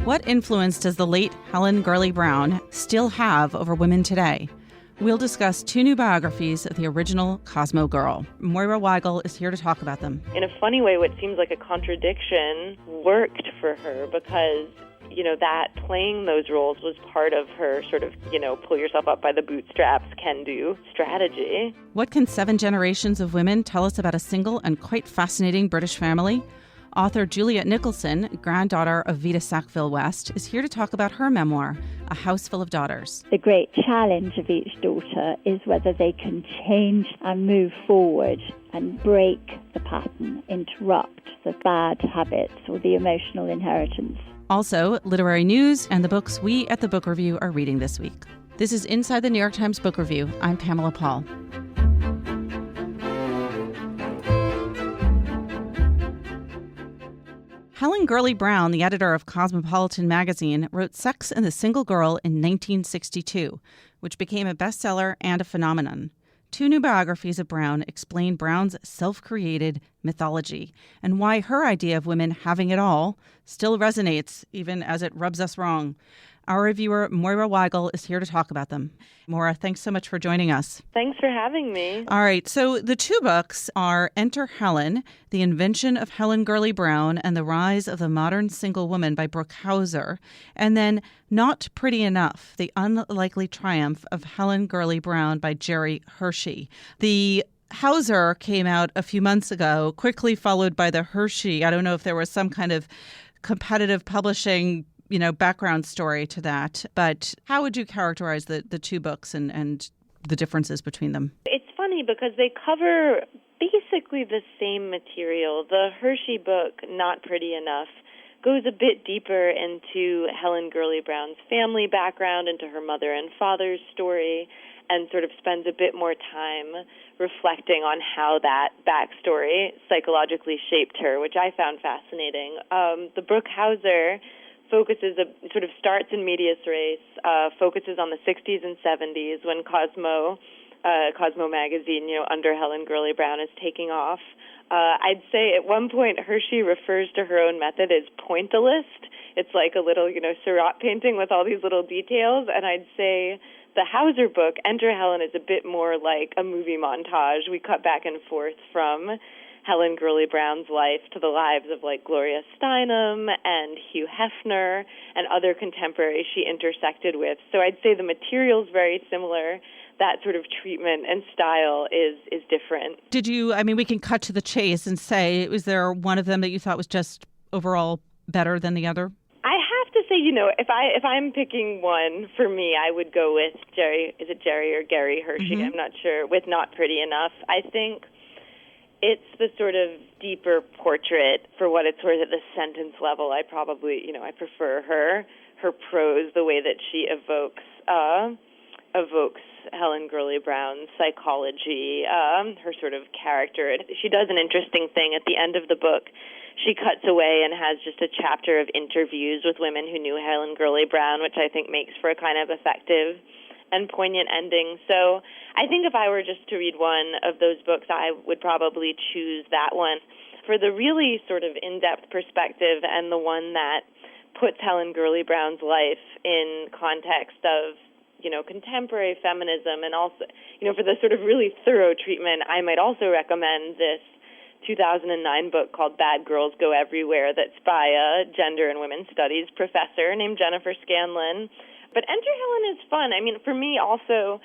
What influence does the late Helen Gurley Brown still have over women today? We'll discuss two new biographies of the original Cosmo girl. Moira Weigel is here to talk about them. In a funny way, what seems like a contradiction worked for her because, that playing those roles was part of her sort of, pull yourself up by the bootstraps, can-do strategy. What can 7 generations of women tell us about a single and quite fascinating British family? Author Juliet Nicolson, granddaughter of Vita Sackville-West, is here to talk about her memoir, A House Full of Daughters. The great challenge of each daughter is whether they can change and move forward and break the pattern, interrupt the bad habits or the emotional inheritance. Also, literary news and the books we at the Book Review are reading this week. This is Inside the New York Times Book Review. I'm Pamela Paul. Helen Gurley Brown, the editor of Cosmopolitan magazine, wrote Sex and the Single Girl in 1962, which became a bestseller and a phenomenon. 2 new biographies of Brown explain Brown's self-created mythology and why her idea of women having it all still resonates, even as it rubs us wrong. Our reviewer, Moira Weigel, is here to talk about them. Moira, thanks so much for joining us. Thanks for having me. All right, so the 2 books are Enter Helen, The Invention of Helen Gurley Brown and the Rise of the Modern Single Woman by Brooke Hauser, and then Not Pretty Enough, The Unlikely Triumph of Helen Gurley Brown by Jerry Hershey. The Hauser came out a few months ago, quickly followed by the Hershey. I don't know if there was some kind of competitive publishing background story to that. But how would you characterize the 2 books and the differences between them? It's funny because they cover basically the same material. The Hershey book, Not Pretty Enough, goes a bit deeper into Helen Gurley Brown's family background, into her mother and father's story, and sort of spends a bit more time reflecting on how that backstory psychologically shaped her, which I found fascinating. The Brooke Hauser sort of starts in medias res, focuses on the 60s and 70s when Cosmo magazine, under Helen Gurley Brown is taking off. I'd say at one point Hershey refers to her own method as pointillist. It's like a little, Seurat painting with all these little details. And I'd say the Hauser book, Enter Helen, is a bit more like a movie montage. We cut back and forth from Helen Gurley Brown's life to the lives of Gloria Steinem and Hugh Hefner and other contemporaries she intersected with. So I'd say the material's very similar. That sort of treatment and style is different. We can cut to the chase and say, was there one of them that you thought was just overall better than the other? I have to say, if I'm picking one for me, I would go with Jerry. Is it Jerry or Gary Hershey? Mm-hmm. I'm not sure. With Not Pretty Enough, I think it's the sort of deeper portrait. For what it's worth, at the sentence level, I probably, I prefer her prose, the way that she evokes Helen Gurley Brown's psychology, her sort of character. She does an interesting thing at the end of the book. She cuts away and has just a chapter of interviews with women who knew Helen Gurley Brown, which I think makes for a kind of effective and poignant ending. So I think if I were just to read one of those books, I would probably choose that one. For the really sort of in-depth perspective and the one that puts Helen Gurley Brown's life in context of, contemporary feminism, and also, for the sort of really thorough treatment, I might also recommend this 2009 book called Bad Girls Go Everywhere that's by a gender and women's studies professor named Jennifer Scanlon. But Enter Helen is fun. For me also,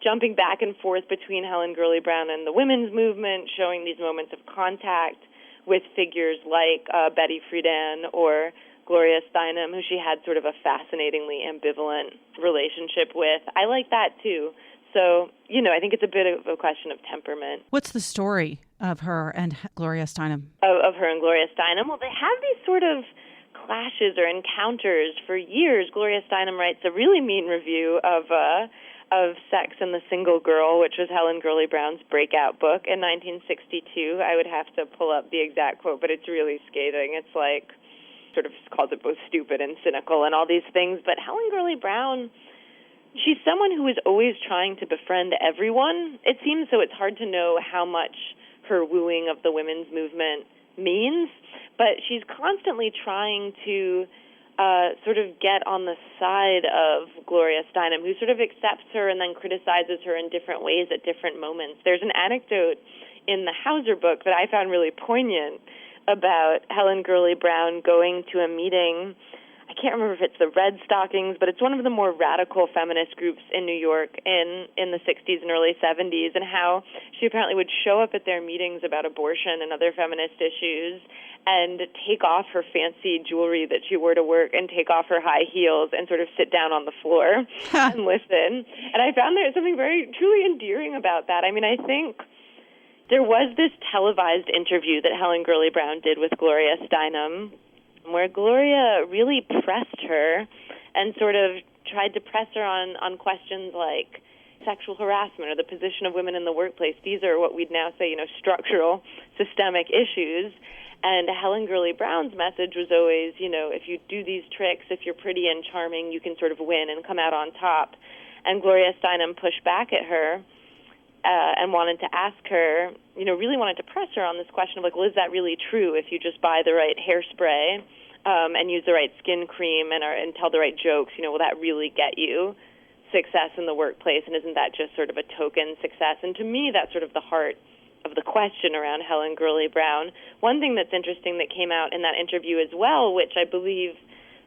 jumping back and forth between Helen Gurley Brown and the women's movement, showing these moments of contact with figures like Betty Friedan or Gloria Steinem, who she had sort of a fascinatingly ambivalent relationship with. I like that too. So, I think it's a bit of a question of temperament. What's the story of her and Gloria Steinem? Of her and Gloria Steinem? Well, they have these sort of clashes or encounters for years. Gloria Steinem writes a really mean review of Sex and the Single Girl, which was Helen Gurley Brown's breakout book in 1962. I would have to pull up the exact quote, but it's really scathing. It's sort of calls it both stupid and cynical and all these things. But Helen Gurley Brown, she's someone who is always trying to befriend everyone. It seems so it's hard to know how much her wooing of the women's movement means, but she's constantly trying to sort of get on the side of Gloria Steinem, who sort of accepts her and then criticizes her in different ways at different moments. There's an anecdote in the Hauser book that I found really poignant about Helen Gurley Brown going to a meeting. I can't remember if it's the Red Stockings, but it's one of the more radical feminist groups in New York in the 60s and early 70s, and how she apparently would show up at their meetings about abortion and other feminist issues and take off her fancy jewelry that she wore to work and take off her high heels and sort of sit down on the floor and listen. And I found there something very truly endearing about that. I mean, I think there was this televised interview that Helen Gurley Brown did with Gloria Steinem, where Gloria really pressed her and sort of tried to press her on questions like sexual harassment or the position of women in the workplace. These are what we'd now say, structural, systemic issues. And Helen Gurley Brown's message was always, if you do these tricks, if you're pretty and charming, you can sort of win and come out on top. And Gloria Steinem pushed back at her and wanted to ask her, really wanted to press her on this question of is that really true? If you just buy the right hairspray and use the right skin cream and tell the right jokes, will that really get you success in the workplace? And isn't that just sort of a token success? And to me, that's sort of the heart of the question around Helen Gurley Brown. One thing that's interesting that came out in that interview as well, which I believe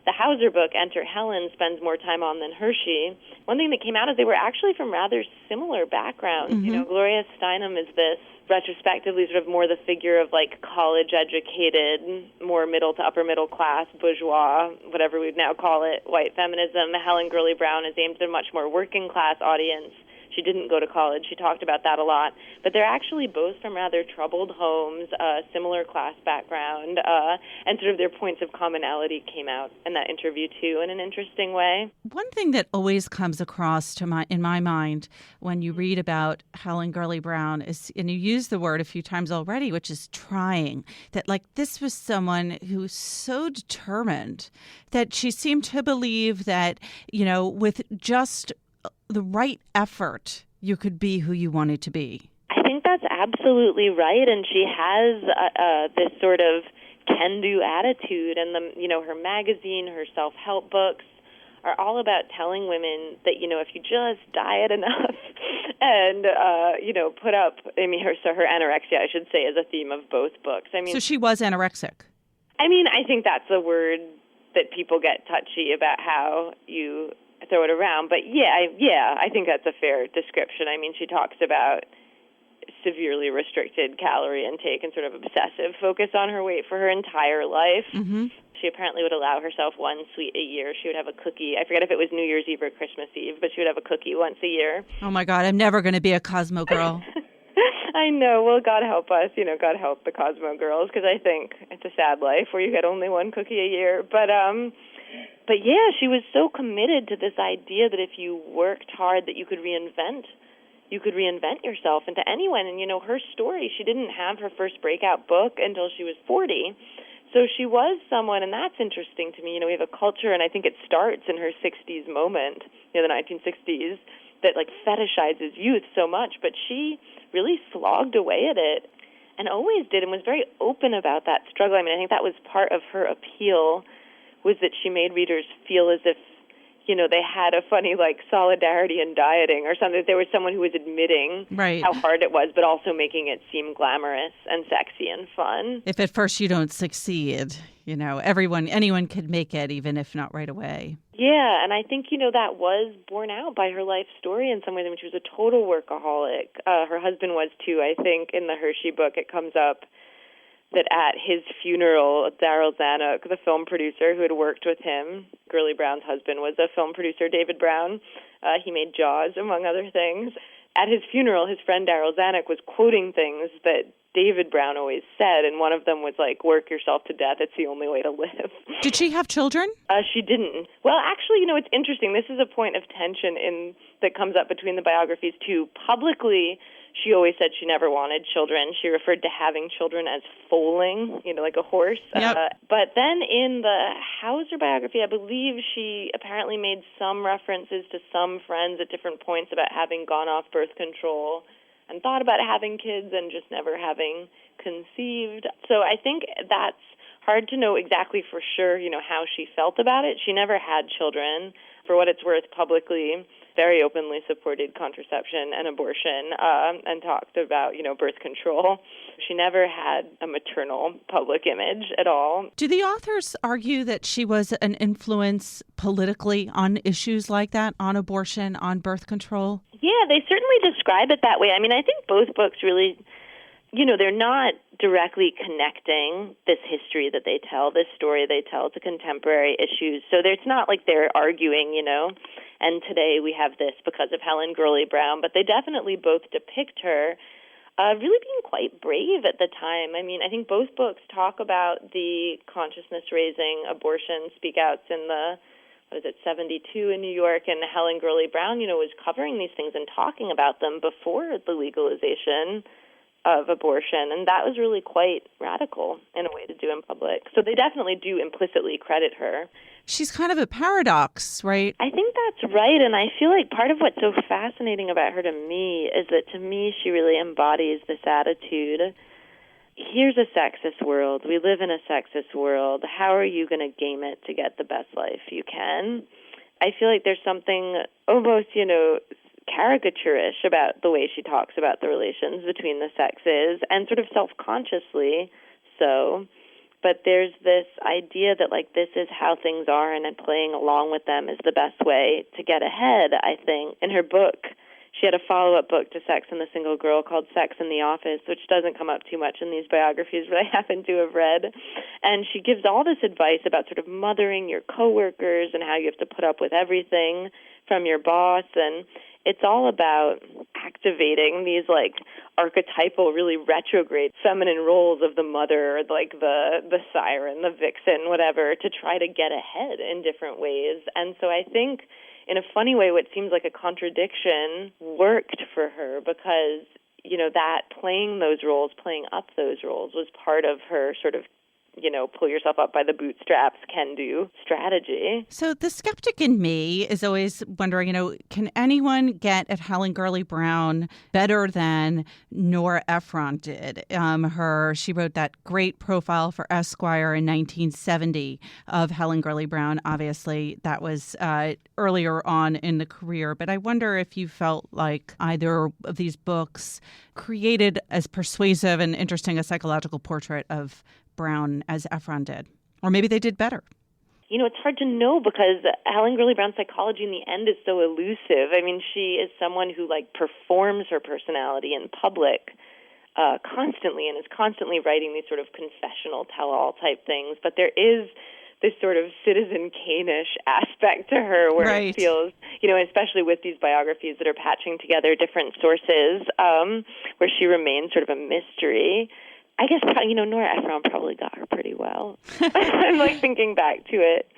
the Hauser book, Enter Helen, spends more time on than Hershey. One thing that came out is they were actually from rather similar backgrounds. Mm-hmm. Gloria Steinem is this, retrospectively, sort of more the figure of college-educated, more middle to upper middle class, bourgeois, whatever we'd now call it, white feminism. Helen Gurley Brown is aimed at a much more working class audience. She didn't go to college. She talked about that a lot. But they're actually both from rather troubled homes, similar class background, and sort of their points of commonality came out in that interview, too, in an interesting way. One thing that always comes across in my mind when you read about Helen Gurley Brown is, and you use the word a few times already, which is trying, that this was someone who was so determined that she seemed to believe that, with just the right effort, you could be who you wanted to be. I think that's absolutely right, and she has this sort of can-do attitude, and her magazine, her self-help books are all about telling women that if you just diet enough and put up. Her anorexia, I should say, is a theme of both books. So she was anorexic. I think that's a word that people get touchy about how you throw it around, but I think that's a fair description. She talks about severely restricted calorie intake and sort of obsessive focus on her weight for her entire life. Mm-hmm. She apparently would allow herself one sweet a year. She would have a cookie. I forget if it was New Year's Eve or Christmas Eve, but she would have a cookie once a year. Oh my God, I'm never going to be a Cosmo girl. I know. Well, God help us. God help the Cosmo girls, because I think it's a sad life where you get only one cookie a year. But yeah, she was so committed to this idea that if you worked hard, that you could reinvent yourself into anyone. And her story, she didn't have her first breakout book until she was 40. So she was someone, and that's interesting to me. We have a culture, and I think it starts in her 60s moment, the 1960s, that fetishizes youth so much. But she really slogged away at it and always did, and was very open about that struggle. I think that was part of her appeal, was that she made readers feel as if, they had a funny, solidarity in dieting or something. There was someone who was admitting how hard it was, but also making it seem glamorous and sexy and fun. If at first you don't succeed, anyone could make it, even if not right away. Yeah, and I think, that was borne out by her life story in some ways. She was a total workaholic. Her husband was, too. I think in the Hershey book it comes up that at his funeral, Daryl Zanuck, the film producer who had worked with him, Gurley Brown's husband was a film producer, David Brown. He made Jaws, among other things. At his funeral, his friend Daryl Zanuck was quoting things that David Brown always said, and one of them was work yourself to death. It's the only way to live. Did she have children? She didn't. Well, actually, it's interesting. This is a point of tension that comes up between the biographies, too. Publicly, she always said she never wanted children. She referred to having children as foaling, like a horse. Yep. But then in the Hauser biography, I believe she apparently made some references to some friends at different points about having gone off birth control and thought about having kids and just never having conceived. So I think that's hard to know exactly for sure, how she felt about it. She never had children. For what it's worth, publicly, very openly supported contraception and abortion and talked about, birth control. She never had a maternal public image at all. Do the authors argue that she was an influence politically on issues like that, on abortion, on birth control? Yeah, they certainly describe it that way. I mean, I think both books really, they're not directly connecting this history that they tell, this story they tell to contemporary issues. So it's not like they're arguing, and today we have this because of Helen Gurley Brown, but they definitely both depict her really being quite brave at the time. I mean, I think both books talk about the consciousness-raising abortion speak-outs in the 72 in New York, and Helen Gurley Brown, was covering these things and talking about them before the legalization of abortion, and that was really quite radical in a way to do in public. So they definitely do implicitly credit her. She's kind of a paradox, right? I think that's right, and I feel like part of what's so fascinating about her to me is that to me she really embodies this attitude. Here's a sexist world. We live in a sexist world. How are you going to game it to get the best life you can? I feel like there's something almost, caricaturish about the way she talks about the relations between the sexes, and sort of self-consciously so. But there's this idea that, this is how things are, and playing along with them is the best way to get ahead, I think. In her book, she had a follow-up book to Sex and the Single Girl called Sex in the Office, which doesn't come up too much in these biographies, but I happen to have read. And she gives all this advice about sort of mothering your coworkers and how you have to put up with everything from your boss, and it's all about activating these archetypal, really retrograde feminine roles of the mother, the siren, the vixen, whatever, to try to get ahead in different ways. And so I think, in a funny way, what seems like a contradiction worked for her because, that playing those roles, playing up those roles was part of her sort of pull yourself up by the bootstraps can-do strategy. So the skeptic in me is always wondering, can anyone get at Helen Gurley Brown better than Nora Ephron did? She wrote that great profile for Esquire in 1970 of Helen Gurley Brown. Obviously, that was earlier on in the career. But I wonder if you felt like either of these books created as persuasive and interesting a psychological portrait of Brown as Ephron did. Or maybe they did better. It's hard to know because Helen Gurley Brown's psychology in the end is so elusive. I mean, she is someone who performs her personality in public constantly and is constantly writing these sort of confessional tell-all type things. But there is this sort of Citizen Kane-ish aspect to her where right. It feels, especially with these biographies that are patching together different sources, where she remains sort of a mystery. I guess, Nora Ephron probably got her pretty well. I'm thinking back to it.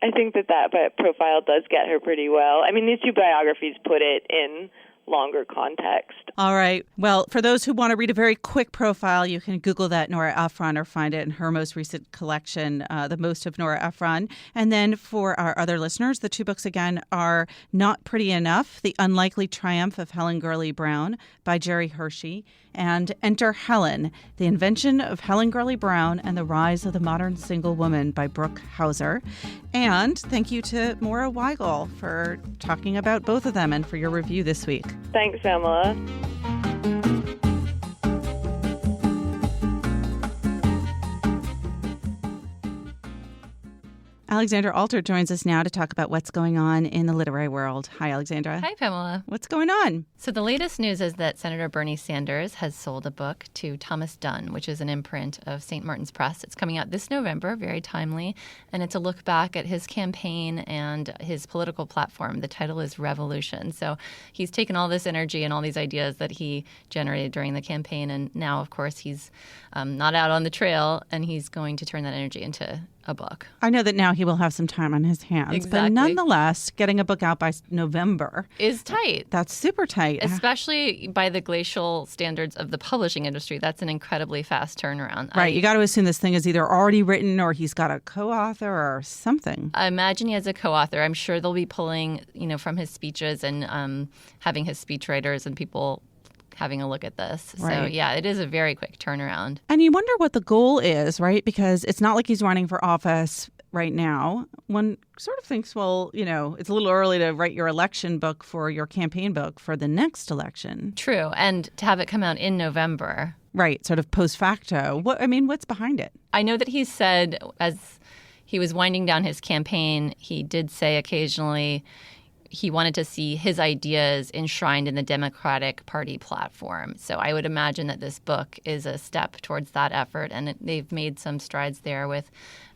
I think that profile does get her pretty well. I mean, these two biographies put it in longer context. All right. Well, for those who want to read a very quick profile, you can Google that Nora Ephron or find it in her most recent collection, The Most of Nora Ephron. And then for our other listeners, the two books again are Not Pretty Enough, The Unlikely Triumph of Helen Gurley Brown by Jerry Hershey, and Enter Helen, The Invention of Helen Gurley Brown and the Rise of the Modern Single Woman by Brooke Hauser. And thank you to Moira Weigel for talking about both of them and for your review this week. Thanks, Pamela. Alexandra Alter joins us now to talk about what's going on in the literary world. Hi, Alexandra. Hi, Pamela. What's going on? So the latest news is that Senator Bernie Sanders has sold a book to Thomas Dunn, which is an imprint of St. Martin's Press. It's coming out this November, very timely, and it's a look back at his campaign and his political platform. The title is Revolution. So he's taken all this energy and all these ideas that he generated during the campaign, and now, of course, he's not out on the trail, and he's going to turn that energy into a book. I know that now he will have some time on his hands. Exactly. But nonetheless, getting a book out by November is tight. That's super tight. Especially by the glacial standards of the publishing industry. That's an incredibly fast turnaround. Right. You got to assume this thing is either already written or he's got a co-author or something. I imagine he has a co-author. I'm sure they'll be pulling, from his speeches and having his speechwriters and people having a look at this. So, Right. yeah, it is a very quick turnaround. And you wonder what the goal is, right? Because it's not like he's running for office right now. One sort of thinks, well, it's a little early to write your election book for your campaign book for the next election. True. And to have it come out in November. Right, sort of post facto. What's behind it? I know that he said as he was winding down his campaign, he did say occasionally he wanted to see his ideas enshrined in the Democratic Party platform. So I would imagine that this book is a step towards that effort, and they've made some strides there with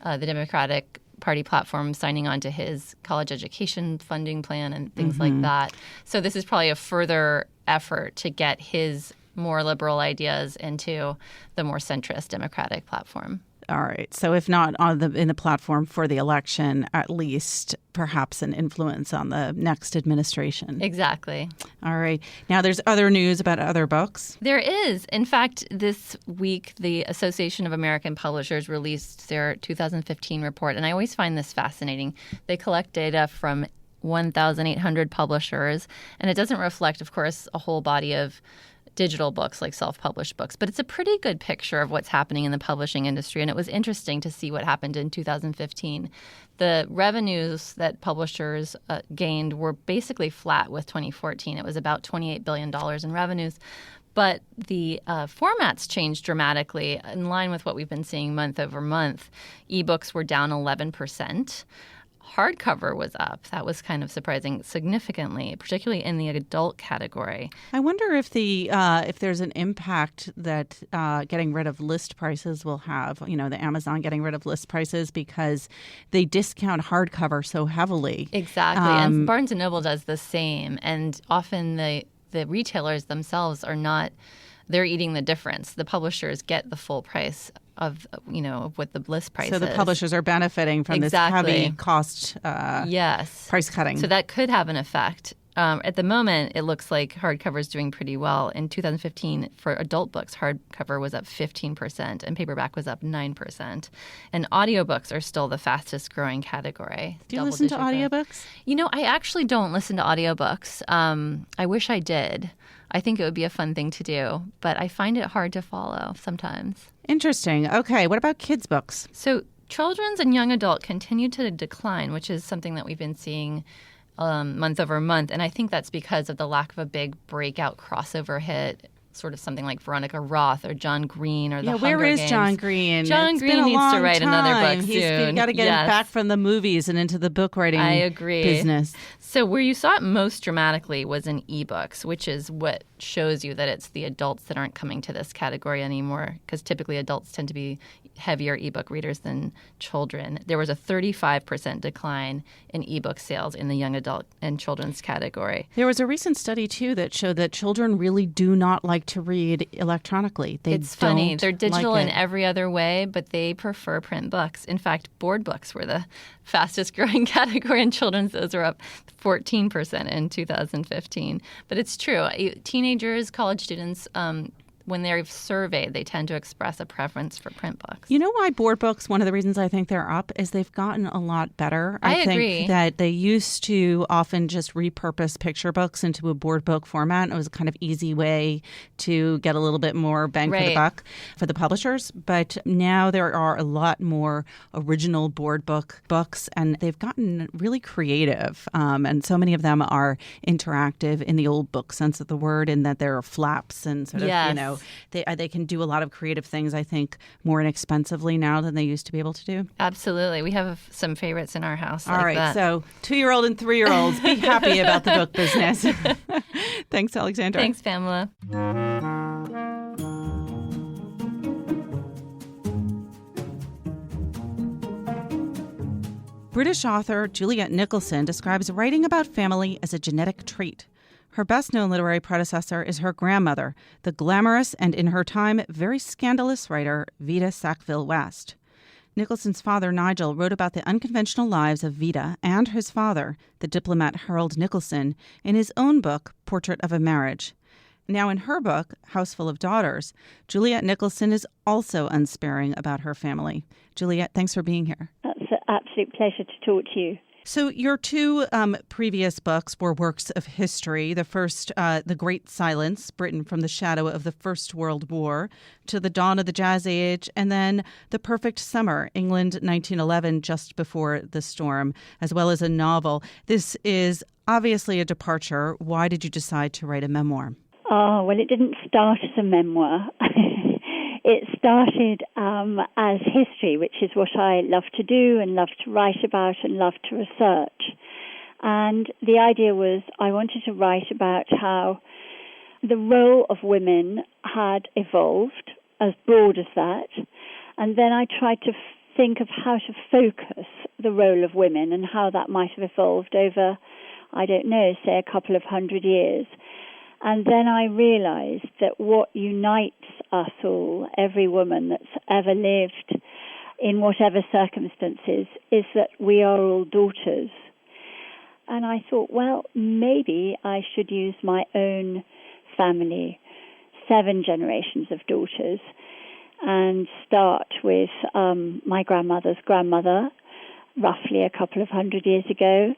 the Democratic Party platform signing on to his college education funding plan and things like that. So this is probably a further effort to get his more liberal ideas into the more centrist Democratic platform. All right. So if not in the platform for the election, at least perhaps an influence on the next administration. Exactly. All right. Now there's other news about other books. There is. In fact, this week, the Association of American Publishers released their 2015 report. And I always find this fascinating. They collect data from 1,800 publishers. And it doesn't reflect, of course, a whole body of digital books like self-published books, but it's a pretty good picture of what's happening in the publishing industry, and it was interesting to see what happened in 2015. The revenues that publishers gained were basically flat with 2014. It was about $28 billion in revenues, but the formats changed dramatically in line with what we've been seeing month over month. Ebooks were down 11%. Hardcover was up. That was kind of surprising significantly, particularly in the adult category. I wonder if if there's an impact that getting rid of list prices will have, the Amazon getting rid of list prices because they discount hardcover so heavily. Exactly. And Barnes & Noble does the same. And often the retailers themselves are not, they're eating the difference. The publishers get the full price of what the list price is. So the publishers are benefiting from this heavy cost price cutting. So that could have an effect. At the moment, it looks like hardcover is doing pretty well. In 2015, for adult books, hardcover was up 15% and paperback was up 9%. And audiobooks are still the fastest growing category. Do you listen to audiobooks? I actually don't listen to audiobooks. I wish I did. I think it would be a fun thing to do, but I find it hard to follow sometimes. Interesting. Okay. What about kids' books? So children's and young adult continue to decline, which is something that we've been seeing month over month. And I think that's because of the lack of a big breakout crossover hit, sort of something like Veronica Roth or John Green or the Hunger where is Games. John Green? John It's Green been a needs long to write another time. book He's soon. got to get him back from the movies and into the book writing I agree. business. So where you saw it most dramatically was in ebooks, which is what shows you that it's the adults that aren't coming to this category anymore, because typically adults tend to be heavier ebook readers than children. There was a 35% decline in ebook sales in the young adult and children's category. There was a recent study, too, that showed that children really do not like to read electronically. It's funny. They're digital like in every other way, but they prefer print books. In fact, board books were the fastest growing category in children's. Those are up 14% in 2015. But it's true. Teenagers, college students, when they're surveyed, they tend to express a preference for print books. You know why board books, one of the reasons I think they're up is they've gotten a lot better. I agree. think that they used to often just repurpose picture books into a board book format. It was a kind of easy way to get a little bit more bang for the buck for the publishers. But now there are a lot more original board books, and they've gotten really creative. And so many of them are interactive in the old book sense of the word, in that there are flaps and sort of, they can do a lot of creative things, I think, more inexpensively now than they used to be able to do. Absolutely. We have some favorites in our house. All right. So 2-year-old and 3-year-olds, be happy about the book business. Thanks, Alexandra. Thanks, Pamela. British author Juliet Nicolson describes writing about family as a genetic trait. Her best-known literary predecessor is her grandmother, the glamorous and, in her time, very scandalous writer Vida Sackville-West. Nicholson's father, Nigel, wrote about the unconventional lives of Vida and his father, the diplomat Harold Nicholson, in his own book, Portrait of a Marriage. Now, in her book, House Full of Daughters, Juliet Nicolson is also unsparing about her family. Juliet, thanks for being here. That's an absolute pleasure to talk to you. So your two previous books were works of history. The first, The Great Silence, Britain from the Shadow of the First World War to the Dawn of the Jazz Age, and then The Perfect Summer, England 1911, just before the storm, as well as a novel. This is obviously a departure. Why did you decide to write a memoir? Oh, well, it didn't start as a memoir. It started as history, which is what I love to do and love to write about and love to research. And the idea was I wanted to write about how the role of women had evolved, as broad as that. And then I tried to think of how to focus the role of women and how that might have evolved over, I don't know, say a couple of 100 years. And then I realized that what unites us all, every woman that's ever lived in whatever circumstances, is that we are all daughters. And I thought, well, maybe I should use my own family, 7 generations of daughters, and start with my grandmother's grandmother, roughly a couple of 100 years ago,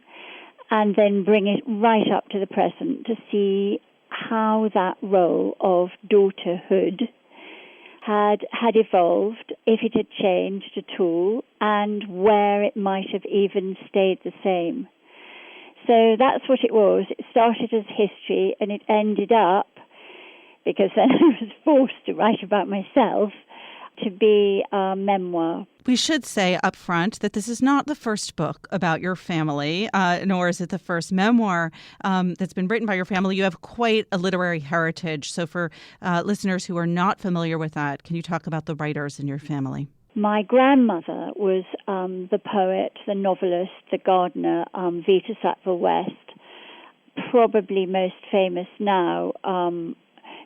and then bring it right up to the present to see how that role of daughterhood had evolved, if it had changed at all, and where it might have even stayed the same. So that's what it was. It started as history, and it ended up, because then I was forced to write about myself, to be a memoir. We should say up front that this is not the first book about your family, nor is it the first memoir that's been written by your family. You have quite a literary heritage. So for listeners who are not familiar with that, can you talk about the writers in your family? My grandmother was the poet, the novelist, the gardener, Vita Sackville-West, probably most famous now,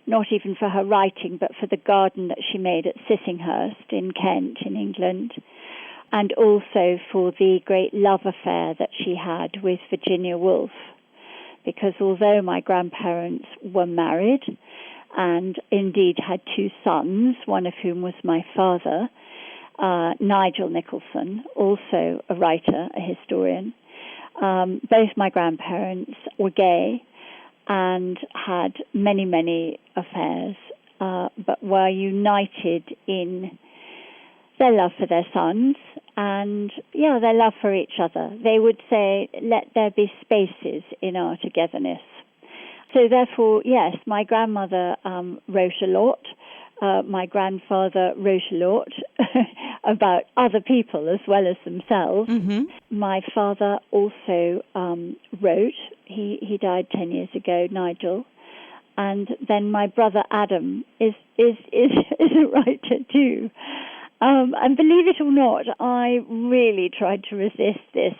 not even for her writing, but for the garden that she made at Sissinghurst in Kent, in England, and also for the great love affair that she had with Virginia Woolf. Because although my grandparents were married and indeed had 2 sons, one of whom was my father, Nigel Nicolson, also a writer, a historian, both my grandparents were gay and had many, many affairs, but were united in their love for their sons and, their love for each other. They would say, let there be spaces in our togetherness. So therefore, yes, my grandmother wrote a lot. My grandfather wrote a lot about other people as well as themselves. Mm-hmm. My father also wrote. He died 10 years ago, Nigel. And then my brother Adam is a writer too. And believe it or not, I really tried to resist this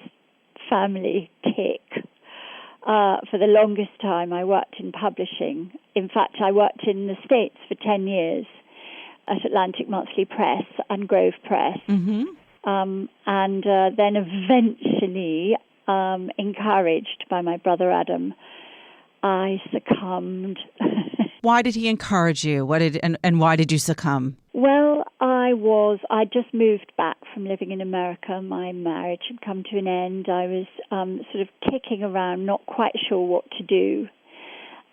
family kick. For the longest time, I worked in publishing. In fact, I worked in the States for 10 years at Atlantic Monthly Press and Grove Press. Mm-hmm. And then eventually, encouraged by my brother Adam, I succumbed. Why did he encourage you? And why did you succumb? Well, I just moved back from living in America. My marriage had come to an end. I was sort of kicking around, not quite sure what to do.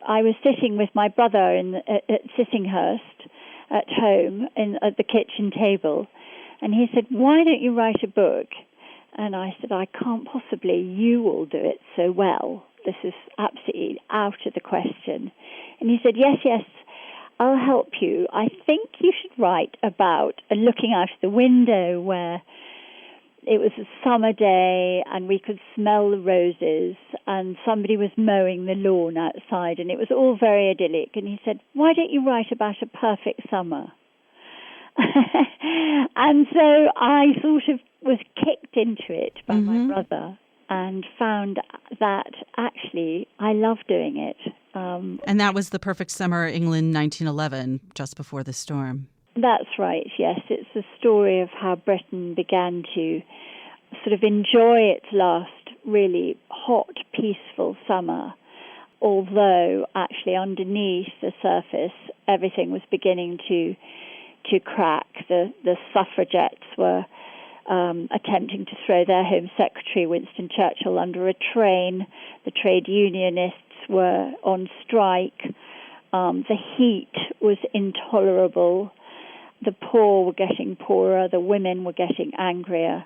I was sitting with my brother at Sissinghurst at home at the kitchen table, and he said, "Why don't you write a book?" And I said, "I can't possibly. You will do it so well. This is absolutely out of the question." And he said, yes, I'll help you. I think you should write about looking out of the window where it was a summer day and we could smell the roses and somebody was mowing the lawn outside and it was all very idyllic. And he said, why don't you write about a perfect summer? And so I sort of was kicked into it by my brother and found that actually I love doing it. And that was The Perfect Summer, England, 1911, just before the storm. That's right, yes. It's the story of how Britain began to sort of enjoy its last really hot, peaceful summer, although actually underneath the surface everything was beginning to crack. The suffragettes were attempting to throw their Home Secretary, Winston Churchill, under a train. The trade unionists were on strike. The heat was intolerable. The poor were getting poorer. The women were getting angrier.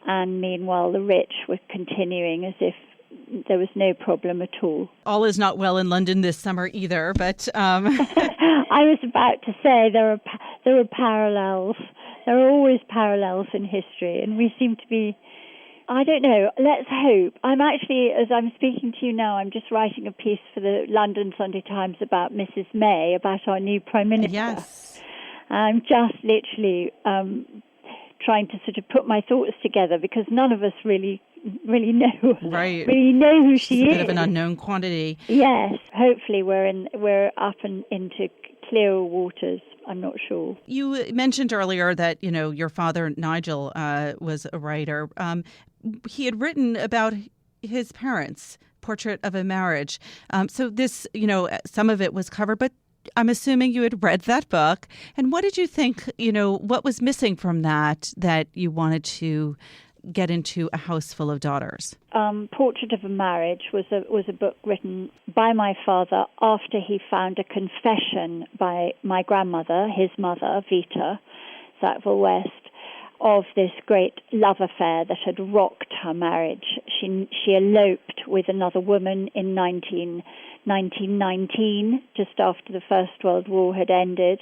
And meanwhile, the rich were continuing as if there was no problem at all. All is not well in London this summer either, but... I was about to say there are parallels. There are always parallels in history, and we seem to be... I don't know. Let's hope. I'm actually, as I'm speaking to you now, I'm just writing a piece for the London Sunday Times about Mrs. May, about our new Prime Minister. Yes. I'm just literally trying to sort of put my thoughts together because none of us really know. Right. Really know who she is. She's a bit of an unknown quantity. Yes. Hopefully we're up and into clearer waters. I'm not sure. You mentioned earlier that, your father, Nigel, was a writer. He had written about his parents' Portrait of a Marriage. So this, some of it was covered, but I'm assuming you had read that book. And what did you think, what was missing from that you wanted to get into A House Full of Daughters? Portrait of a Marriage was a book written by my father after he found a confession by my grandmother, his mother, Vita Sackville West, of this great love affair that had rocked her marriage. She eloped with another woman in 1919, just after the First World War had ended,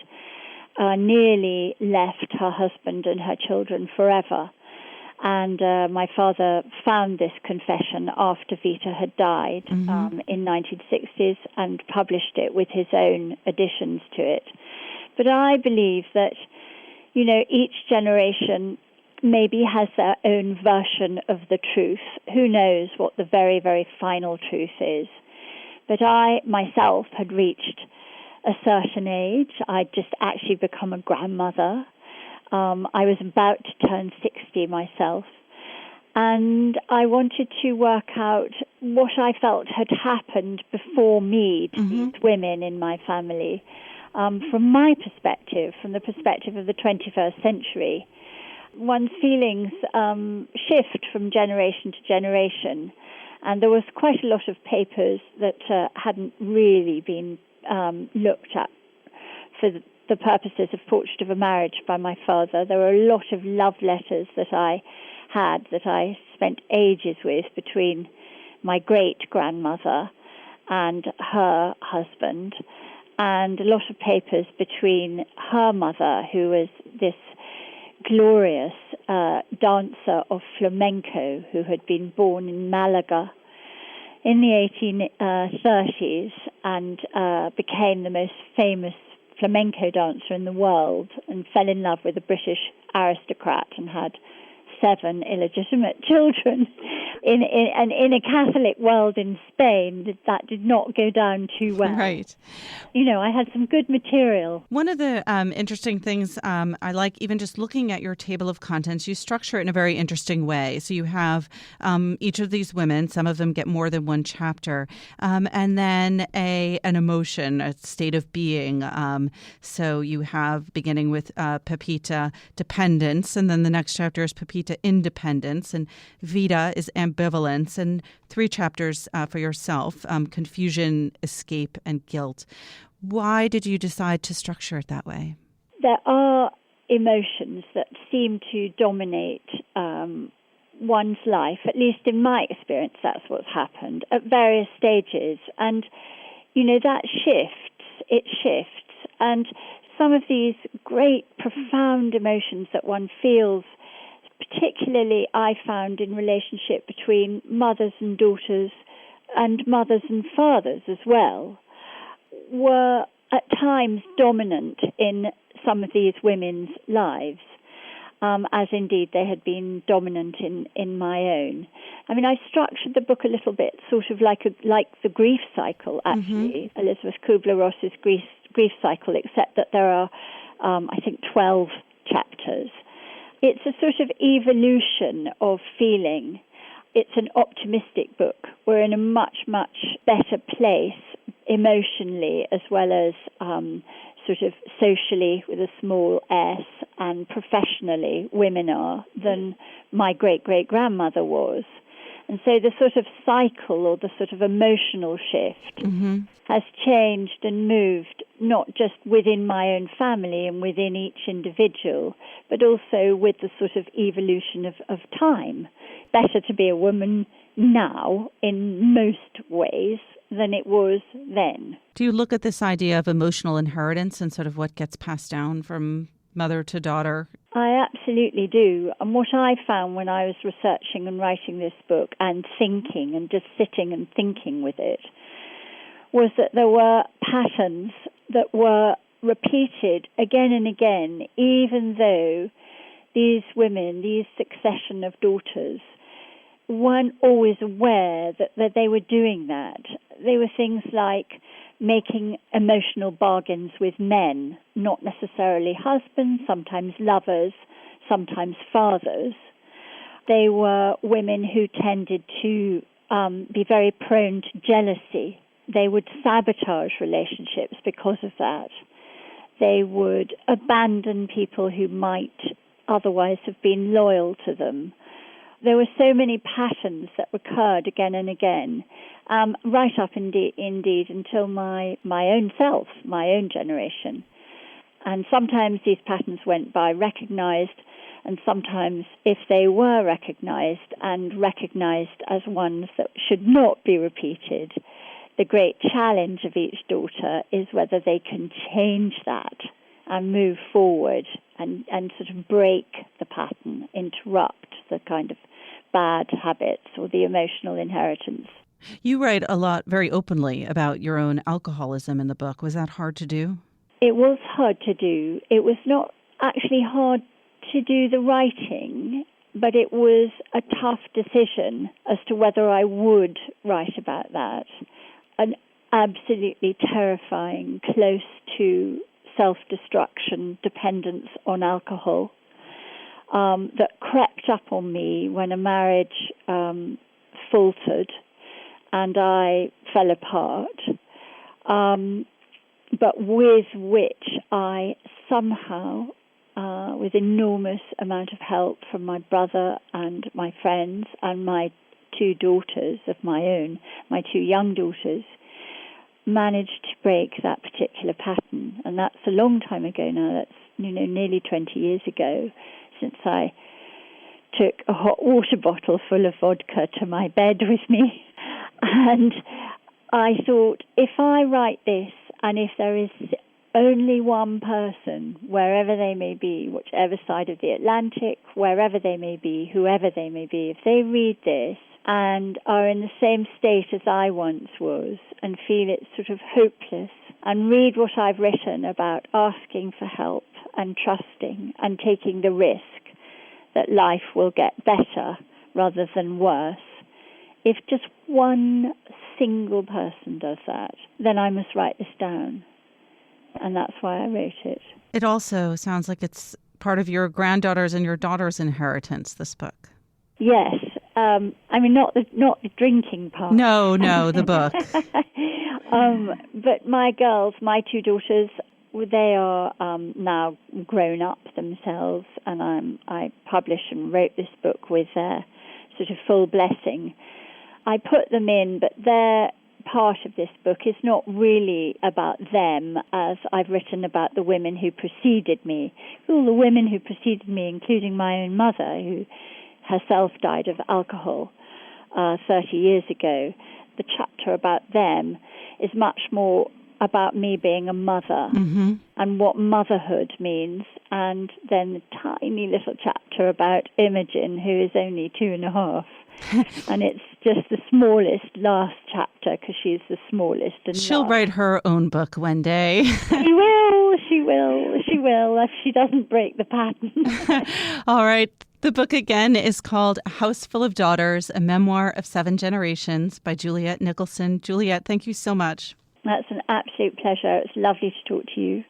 nearly left her husband and her children forever. And my father found this confession after Vita had died in 1960s and published it with his own additions to it. But I believe that, each generation maybe has their own version of the truth. Who knows what the very, very final truth is? But I myself had reached a certain age. I'd just actually become a grandmother. I was about to turn 60 myself, and I wanted to work out what I felt had happened before me to these women in my family, from my perspective, from the perspective of the 21st century. One's feelings shift from generation to generation, and there was quite a lot of papers that hadn't really been looked at for the purposes of Portrait of a Marriage by my father. There were a lot of love letters that I spent ages with between my great-grandmother and her husband, and a lot of papers between her mother, who was this glorious dancer of flamenco who had been born in Malaga in the 1830s and became the most famous flamenco dancer in the world, and fell in love with a British aristocrat and had 7 illegitimate children. In a Catholic world in Spain, that did not go down too well. Right. I had some good material. One of the interesting things I like, even just looking at your table of contents, you structure it in a very interesting way. So you have each of these women, some of them get more than one chapter, and then an emotion, a state of being. So you have, beginning with Pepita, dependence, and then the next chapter is Pepita, independence, and Vita is ambivalence, and 3 chapters for yourself, confusion, escape, and guilt. Why did you decide to structure it that way? There are emotions that seem to dominate one's life, at least in my experience, that's what's happened, at various stages. And, that it shifts. And some of these great, profound emotions that one feels, particularly I found in relationship between mothers and daughters and mothers and fathers as well, were at times dominant in some of these women's lives, as indeed they had been dominant in my own. I mean, I structured the book a little bit sort of like the grief cycle, actually, Elizabeth Kubler-Ross's grief cycle, except that there are, I think, 12 chapters. It's a sort of evolution of feeling. It's an optimistic book. We're in a much, much better place emotionally as well as sort of socially with a small s and professionally women are than my great-great-grandmother was. And so the sort of cycle or the sort of emotional shift has changed and moved not just within my own family and within each individual, but also with the sort of evolution of time. Better to be a woman now in most ways than it was then. Do you look at this idea of emotional inheritance and sort of what gets passed down from mother to daughter? I absolutely do. And what I found when I was researching and writing this book and thinking and just sitting and thinking with it was that there were patterns that were repeated again and again, even though these women, these succession of daughters, weren't always aware that they were doing that. They were things like making emotional bargains with men, not necessarily husbands, sometimes lovers, sometimes fathers. They were women who tended to be very prone to jealousy. They would sabotage relationships because of that. They would abandon people who might otherwise have been loyal to them. There were so many patterns that recurred again and again, right up indeed until my own self, my own generation. And sometimes these patterns went by recognized, and sometimes if they were recognized and recognized as ones that should not be repeated, the great challenge of each daughter is whether they can change that and move forward and sort of break the pattern, interrupt the kind of bad habits or the emotional inheritance. You write a lot very openly about your own alcoholism in the book. Was that hard to do? It was hard to do. It was not actually hard to do the writing, but it was a tough decision as to whether I would write about that. An absolutely terrifying, close to self-destruction dependence on alcohol that crept up on me when a marriage faltered and I fell apart, but with which I somehow, with enormous amount of help from my brother and my friends and my two daughters of my own, my two young daughters, managed to break that particular pattern. And that's a long time ago now. That's nearly 20 years ago since I took a hot water bottle full of vodka to my bed with me. And I thought, if I write this, and if there is only one person, wherever they may be, whichever side of the Atlantic, wherever they may be, whoever they may be, if they read this and are in the same state as I once was and feel it's sort of hopeless, and read what I've written about asking for help and trusting and taking the risk that life will get better rather than worse, if just one single person does that, then I must write this down. And that's why I wrote it. It also sounds like it's part of your granddaughter's and your daughter's inheritance, this book. Yes. Not the drinking part. No, the book. But my girls, my two daughters, they are now grown up themselves, and I published and wrote this book with their sort of full blessing. I put them in, but their part of this book is not really about them, as I've written about the women who preceded me. All the women who preceded me, including my own mother, who herself died of alcohol 30 years ago. The chapter about them is much more about me being a mother and what motherhood means, and then the tiny little chapter about Imogen, who is only 2.5. And it's just the smallest last chapter because she's the smallest. And she'll write her own book one day. She will, if she doesn't break the pattern. All right. The book again is called A House Full of Daughters, a memoir of 7 generations by Juliet Nicolson. Juliet, thank you so much. That's an absolute pleasure. It's lovely to talk to you.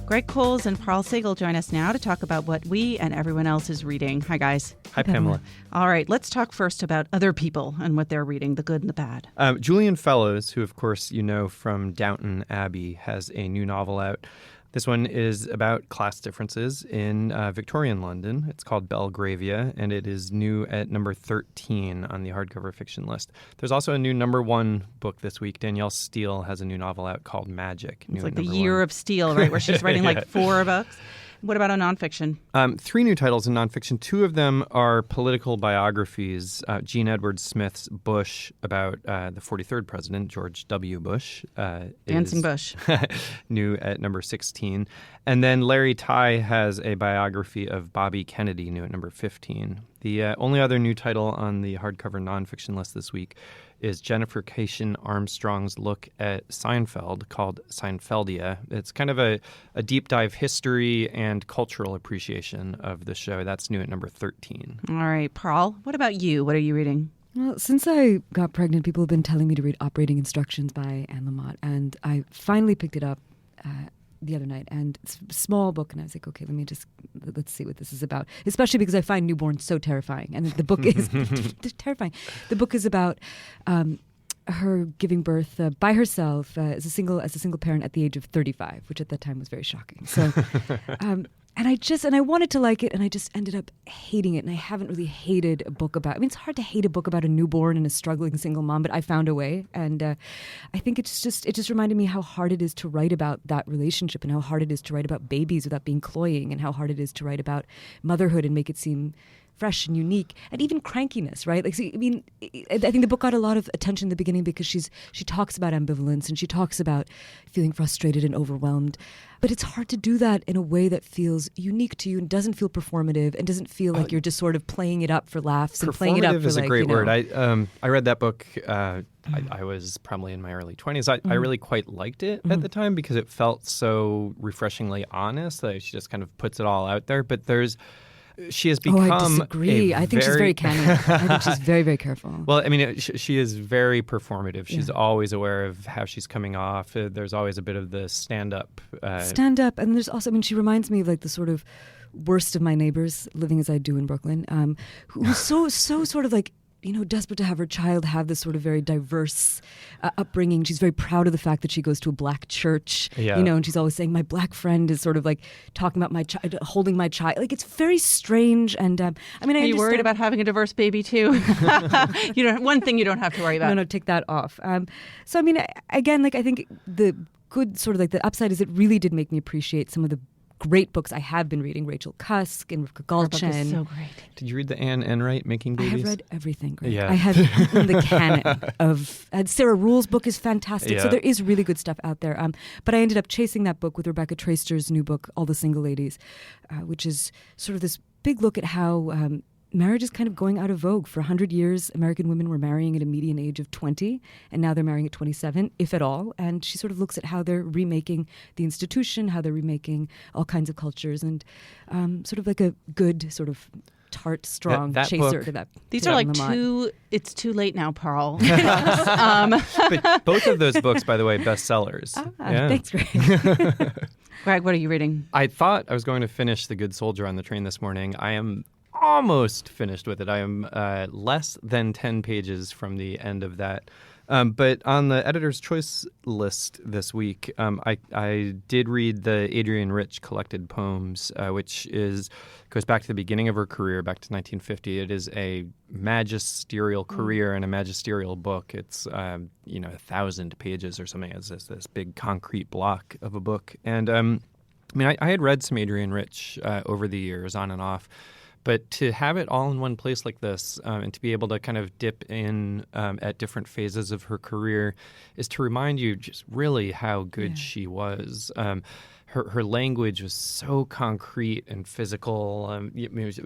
Greg Cowles and Parul Sehgal join us now to talk about what we and everyone else is reading. Hi, guys. Hi, Pamela. All right, let's talk first about other people and what they're reading, the good and the bad. Julian Fellowes, who, of course, you know from Downton Abbey, has a new novel out. This one is about class differences in Victorian London. It's called Belgravia, and it is new at number 13 on the hardcover fiction list. There's also a new number 1 book this week. Danielle Steele has a new novel out called Magic. It's like the year of Steele, right, where she's writing like 4 books. What about a nonfiction? 3 new titles in nonfiction. 2 of them are political biographies. Jean Edward Smith's Bush about the 43rd president, George W. Bush. Dancing Bush. New at number 16. And then Larry Tye has a biography of Bobby Kennedy, new at number 15. The only other new title on the hardcover nonfiction list this week is Jennifer Cation Armstrong's look at Seinfeld called Seinfeldia. It's kind of a deep dive history and cultural appreciation of the show. That's new at number 13. All right, Parul, what about you? What are you reading? Well, since I got pregnant, people have been telling me to read Operating Instructions by Anne Lamott, and I finally picked it up the other night, and it's a small book, and I was like, okay, let's see what this is about, especially because I find newborns so terrifying, and the book is terrifying. The book is about her giving birth by herself as a single parent at the age of 35, which at that time was very shocking. So, and I wanted to like it, and I just ended up hating it. And I haven't really hated a book about. I mean, it's hard to hate a book about a newborn and a struggling single mom, but I found a way, and I think it just reminded me how hard it is to write about that relationship, and how hard it is to write about babies without being cloying, and how hard it is to write about motherhood and make it seem fresh and unique, and even crankiness, right? Like, so, I mean, I think the book got a lot of attention in the beginning because she talks about ambivalence, and she talks about feeling frustrated and overwhelmed. But it's hard to do that in a way that feels unique to you and doesn't feel performative and doesn't feel like you're just sort of playing it up for laughs and playing it up for, performative is like, a great word. I read that book. I was probably in my early 20s. I really quite liked it at the time because it felt so refreshingly honest. That she just kind of puts it all out there. But she has become. I disagree. I think she's very canny. I think she's very, very careful. Well, I mean, she is very performative. She's always aware of how she's coming off. There's always a bit of the stand-up. And there's also, I mean, she reminds me of like the sort of worst of my neighbors, living as I do in Brooklyn, who's so sort of like, you know, desperate to have her child have this sort of very diverse upbringing. She's very proud of the fact that she goes to a black church, you know, and she's always saying, my black friend is sort of like talking about my child, holding my child. Like, it's very strange. And I mean, Are you worried about having a diverse baby too? One thing you don't have to worry about. No, take that off. So, I mean, again, like, I think the good sort of like the upside is it really did make me appreciate some of the great books I have been reading, Rachel Cusk and Rivka Galchen. Her book is so great. Did you read the Anne Enright Making Babies? I have read everything, Greg. Yeah. I have eaten the canon of... Sarah Ruhl's book is fantastic, so there is really good stuff out there. But I ended up chasing that book with Rebecca Traister's new book, All the Single Ladies, which is sort of this big look at how marriage is kind of going out of vogue. For 100 years, American women were marrying at a median age of 20, and now they're marrying at 27, if at all. And she sort of looks at how they're remaking the institution, how they're remaking all kinds of cultures, and sort of like a good sort of tart, strong that chaser book, to that. These are like it's too late now, Parul. But both of those books, by the way, bestsellers. Thanks, Greg. Greg, what are you reading? I thought I was going to finish The Good Soldier on the train this morning. I am almost finished with it. I am less than 10 pages from the end of that. But on the editor's choice list this week, I did read the Adrienne Rich collected poems, which goes back to the beginning of her career, back to 1950. It is a magisterial career and a magisterial book. It's 1,000 pages or something. It's this big concrete block of a book. And I mean, I had read some Adrienne Rich over the years, on and off. But to have it all in one place like this and to be able to kind of dip in at different phases of her career is to remind you just really how good she was. Her language was so concrete and physical.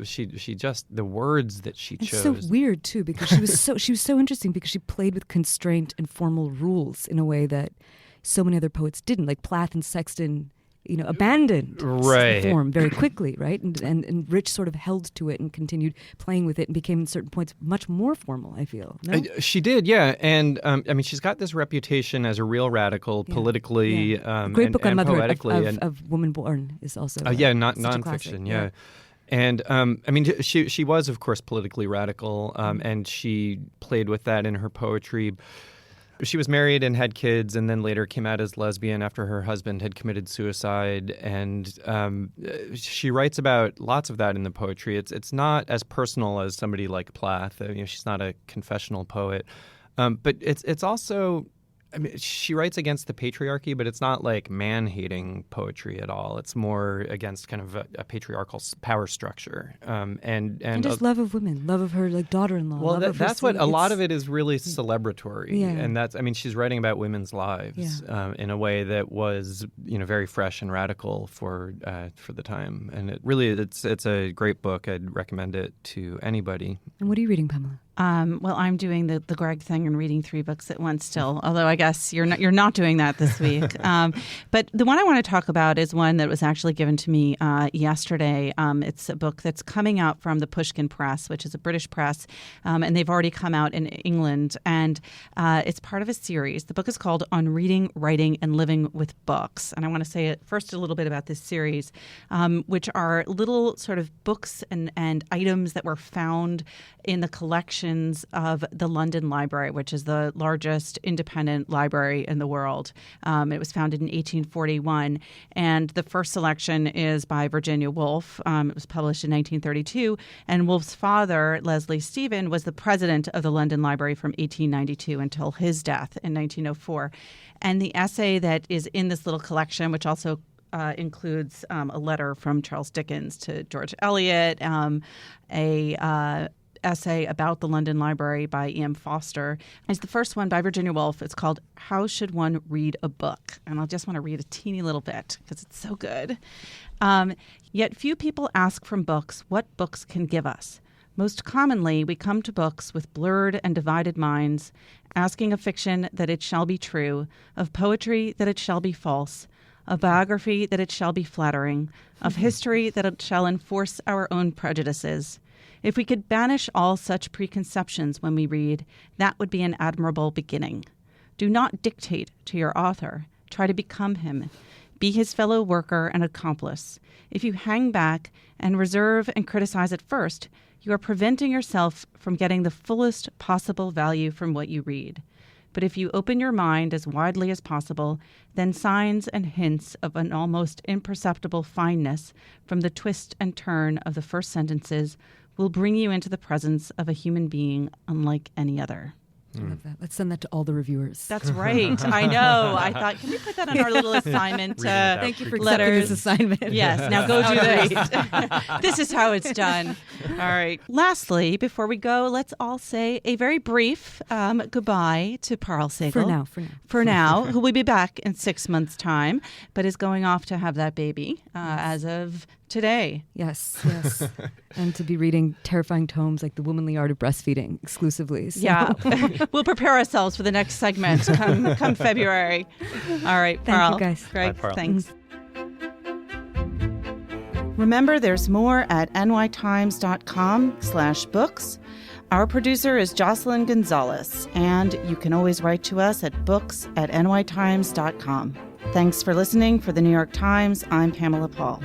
She just, the words that she chose. It's so weird too, because she was so interesting because she played with constraint and formal rules in a way that so many other poets didn't. Like Plath and Sexton abandoned Right. form very quickly, right? And Rich sort of held to it and continued playing with it and became, at certain points, much more formal, I feel. No? She did, yeah. And, she's got this reputation as a real radical, politically, a great book on and motherhood poetically. of Woman Born is also nonfiction, yeah. And, she was, of course, politically radical, and she played with that in her poetry. She was married and had kids, and then later came out as lesbian after her husband had committed suicide. And she writes about lots of that in the poetry. It's not as personal as somebody like Plath. She's not a confessional poet, but it's also. She writes against the patriarchy, but it's not like man-hating poetry at all. It's more against kind of a patriarchal power structure, and just love of women, love of her daughter-in-law. Well, that's what a lot of it is really celebratory, and that's. She's writing about women's lives in a way that was very fresh and radical for the time, and it's a great book. I'd recommend it to anybody. And what are you reading, Pamela? Well, I'm doing the Greg thing and reading 3 books at once still, although I guess you're not doing that this week. But the one I want to talk about is one that was actually given to me yesterday. It's a book that's coming out from the Pushkin Press, which is a British press, and they've already come out in England. And it's part of a series. The book is called On Reading, Writing, and Living with Books. And I want to say first a little bit about this series, which are little sort of books and items that were found in the collection of the London Library, which is the largest independent library in the world. It was founded in 1841, and the first selection is by Virginia Woolf. It was published in 1932, and Woolf's father, Leslie Stephen, was the president of the London Library from 1892 until his death in 1904. And the essay that is in this little collection, which also includes a letter from Charles Dickens to George Eliot, essay about the London Library by E.M. Foster. It's the first one by Virginia Woolf. It's called How Should One Read a Book? And I just want to read a teeny little bit because it's so good. Yet few people ask from books what books can give us. Most commonly, we come to books with blurred and divided minds, asking of fiction that it shall be true, of poetry that it shall be false, of biography that it shall be flattering, of history that it shall enforce our own prejudices. If we could banish all such preconceptions when we read, that would be an admirable beginning. Do not dictate to your author. Try to become him. Be his fellow worker and accomplice. If you hang back and reserve and criticize at first, you are preventing yourself from getting the fullest possible value from what you read. But if you open your mind as widely as possible, then signs and hints of an almost imperceptible fineness from the twist and turn of the first sentences will bring you into the presence of a human being unlike any other. I love that. Let's send that to all the reviewers. That's right. I know. I thought, can we put that on our little assignment? Thank you for accepting this assignment. Yes. Now go do this. This is how it's done. All right. Lastly, before we go, let's all say a very brief goodbye to Parul Sehgal. For now, who will be back in 6 months' time, but is going off to have that baby as of today. Yes. And to be reading terrifying tomes like The Womanly Art of Breastfeeding exclusively. So. Yeah. We'll prepare ourselves for the next segment come February. All right, Parul. Thank you, guys. Greg, Bye, Parul. Thanks. Remember, there's more at nytimes.com/books. Our producer is Jocelyn Gonzalez, and you can always write to us at books@nytimes.com. Thanks for listening. For the New York Times, I'm Pamela Paul.